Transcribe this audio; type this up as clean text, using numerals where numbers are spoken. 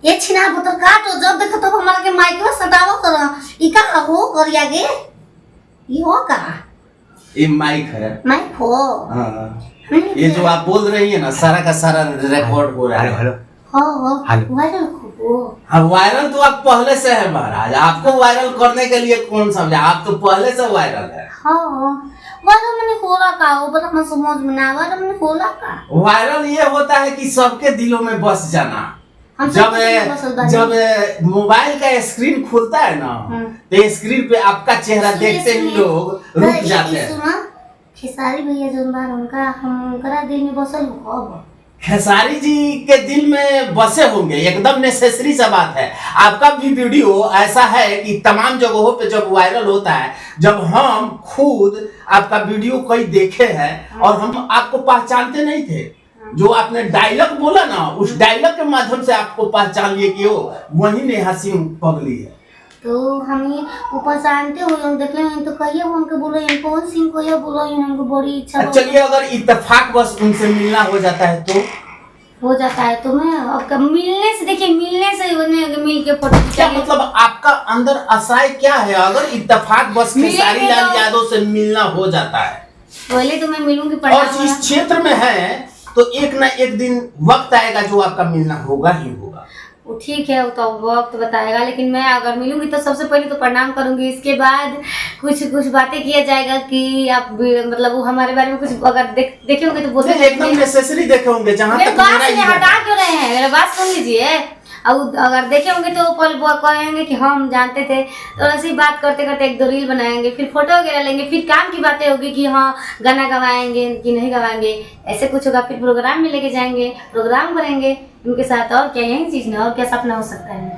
ये छिना बोतल काटो जब देखो तो हमारा के माइक में सटावो करो ई का हो करिया गे ये हो का ये माइक है। माइक हो हाँ ये जो आप बोल रही है ना सारा का सारा रिकॉर्ड हो रहा है। हेलो हो वायरल हो हाँ वायरल तो आप पहले से है महाराज, आपको वायरल करने के लिए कौन समझा, आप तो पहले से वायरल है। हाँ वायरल मैंने खोला का वो बता मैं समझ में ना वायरल मैंने खोला का वायरल ये होता है कि सबके दिलों में बस जाना। हम जब मोबाइल का स्क्रीन खुलता है ना तो स्क्रीन पे आपका चेहरा देखते ही लोग रुक जाते हैं। खेसारी भैया जो बार उनका हम उनका दिल में बसल हो खेसारी जी के दिल में बसे होंगे, एकदम नेसेसरी सा बात है। आपका भी वीडियो ऐसा है कि तमाम जगहों पे जब वायरल होता है, जब हम खुद आपका वीडियो कई देखे हैं और हम आपको पहचानते नहीं थे, जो आपने डायलॉग बोला ना उस डायलॉग के माध्यम से आपको पहचान लिए कि वो वही नेहा सिंह पगली है। तो हम ये ऊपर जानते हुए हम देख लें तो कहिए हमको बोलो ये कौन सिंह को ये बोलो ये हमको बड़ी इच्छा। चलिए अगर इत्तेफाक बस उनसे मिलना हो जाता है तो हो जाता है तो मैं अब मिलने से देखिए मिलने से मिल के फोटो क्या मतलब आपका अंदर आशय क्या है? अगर इत्तेफाक बस खेसारी लाल यादव से मिलना हो जाता है पहले तो मैं मिलूंगी और इस क्षेत्र में है तो एक ना एक दिन वक्त आएगा जो आपका मिलना होगा ही होगा। वो ठीक है वो तो वक्त बताएगा, लेकिन मैं अगर मिलूंगी तो सबसे पहले तो प्रणाम करूंगी, इसके बाद कुछ बातें किया जाएगा कि आप मतलब वो हमारे बारे में कुछ अगर देखे होंगे तो बोलते एकदम नेसेसरी देखे होंगे। जहाँ तक बात से हटा क्यों रहे हैं, मेरा बात सुन लीजिए। अब अगर देखे होंगे तो कहेंगे कि हम जानते थे, तो ऐसी बात करते करते एक दो रील बनाएंगे, फिर फोटो वगैरह लेंगे, फिर काम की बातें होगी कि हाँ गाना गवाएंगे कि नहीं गवाएंगे, ऐसे कुछ होगा। फिर प्रोग्राम में लेके जाएंगे, प्रोग्राम करेंगे उनके साथ। और क्या यही चीज़ ना और क्या सपना हो सकता है।